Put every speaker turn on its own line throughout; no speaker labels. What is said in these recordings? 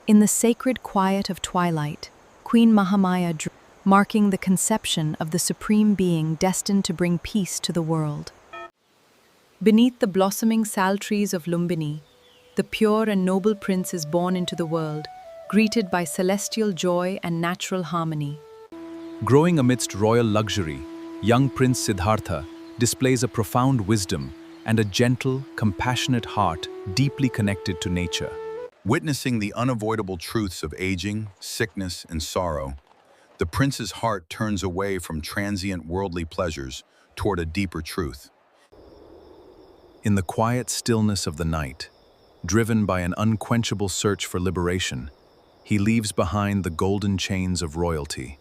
In the sacred quiet of twilight, Queen Mahamaya drew, marking the conception of the supreme being destined to bring peace to the world. Beneath the blossoming sal trees of Lumbini, the pure and noble prince is born into the world, greeted by celestial joy and natural harmony.
Growing amidst royal luxury, young Prince Siddhartha displays a profound wisdom and a gentle, compassionate heart deeply connected to nature.
Witnessing the unavoidable truths of aging, sickness, and sorrow, the prince's heart turns away from transient worldly pleasures toward a deeper truth.
In the quiet stillness of the night, driven by an unquenchable search for liberation, he leaves behind the golden chains of royalty.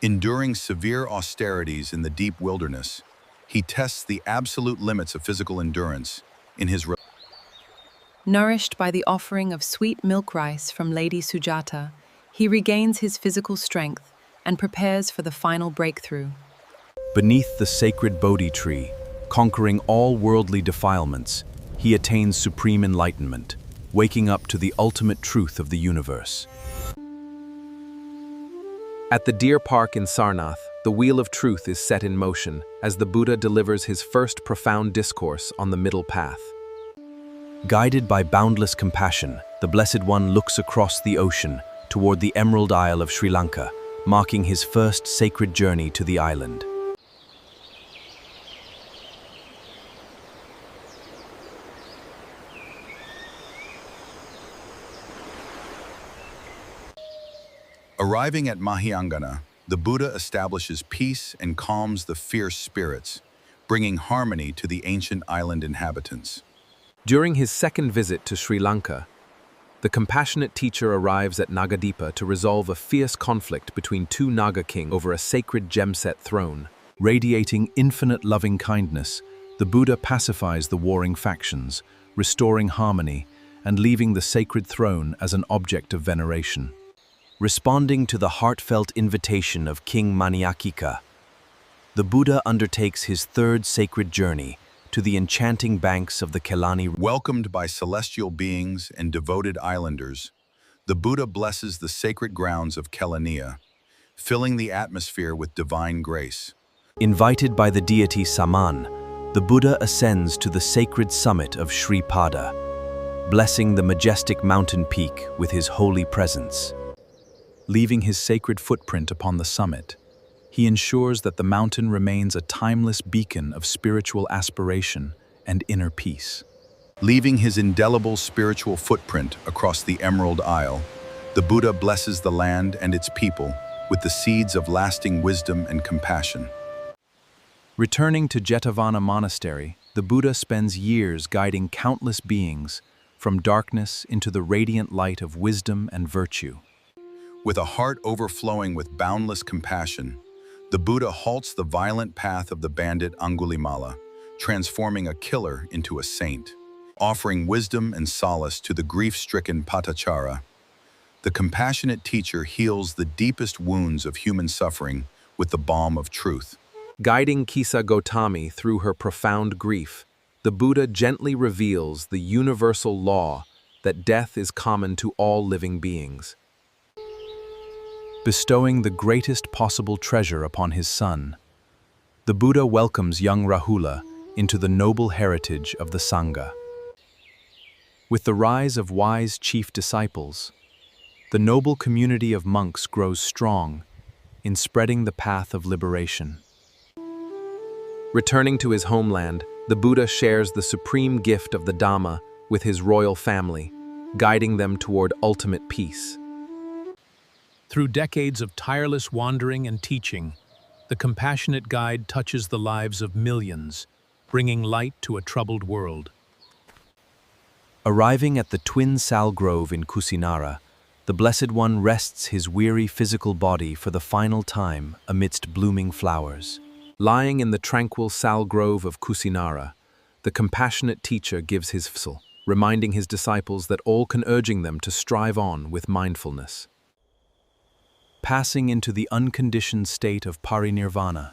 Enduring severe austerities in the deep wilderness, he tests the absolute limits of physical endurance in his
Nourished by the offering of sweet milk rice from Lady Sujata, he regains his physical strength and prepares for the final breakthrough.
Beneath the sacred Bodhi tree, conquering all worldly defilements, he attains supreme enlightenment, waking up to the ultimate truth of the universe. At the deer park in Sarnath, the wheel of truth is set in motion as the Buddha delivers his first profound discourse on the middle path. Guided by boundless compassion, the Blessed One looks across the ocean toward the Emerald Isle of Sri Lanka, marking his first sacred journey to the island.
Arriving at Mahiyangana, the Buddha establishes peace and calms the fierce spirits, bringing harmony to the ancient island inhabitants.
During his second visit to Sri Lanka, the compassionate teacher arrives at Nagadeepa to resolve a fierce conflict between two Naga kings over a sacred gem-set throne. Radiating infinite loving kindness, the Buddha pacifies the warring factions, restoring harmony and leaving the sacred throne as an object of veneration. Responding to the heartfelt invitation of King Mahiyangana, the Buddha undertakes his third sacred journey to the enchanting banks of the Kelaniya.
Welcomed by celestial beings and devoted islanders, the Buddha blesses the sacred grounds of Kelaniya, filling the atmosphere with divine grace.
Invited by the deity Saman, the Buddha ascends to the sacred summit of Sri Pada, blessing the majestic mountain peak with his holy presence. Leaving his sacred footprint upon the summit, he ensures that the mountain remains a timeless beacon of spiritual aspiration and inner peace.
Leaving his indelible spiritual footprint across the Emerald Isle, the Buddha blesses the land and its people with the seeds of lasting wisdom and compassion.
Returning to Jetavana Monastery, the Buddha spends years guiding countless beings from darkness into the radiant light of wisdom and virtue.
With a heart overflowing with boundless compassion, the Buddha halts the violent path of the bandit Angulimala, transforming a killer into a saint. Offering wisdom and solace to the grief-stricken Patachara, the compassionate teacher heals the deepest wounds of human suffering with the balm of truth.
Guiding Kisa Gotami through her profound grief, the Buddha gently reveals the universal law that death is common to all living beings. Bestowing the greatest possible treasure upon his son, the Buddha welcomes young Rahula into the noble heritage of the Sangha. With the rise of wise chief disciples, the noble community of monks grows strong in spreading the path of liberation. Returning to his homeland, the Buddha shares the supreme gift of the Dhamma with his royal family, guiding them toward ultimate peace.
Through decades of tireless wandering and teaching, the compassionate guide touches the lives of millions, bringing light to a troubled world.
Arriving at the twin sal grove in Kusinara, the Blessed One rests his weary physical body for the final time amidst blooming flowers. Lying in the tranquil sal grove of Kusinara, the compassionate teacher gives his fsal, reminding his disciples that all can, urging them to strive on with mindfulness. Passing into the unconditioned state of parinirvana,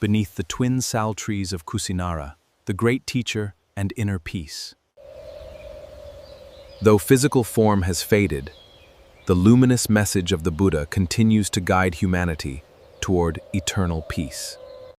beneath the twin sal trees of Kusinara, the great teacher and inner peace. Though physical form has faded, the luminous message of the Buddha continues to guide humanity toward eternal peace.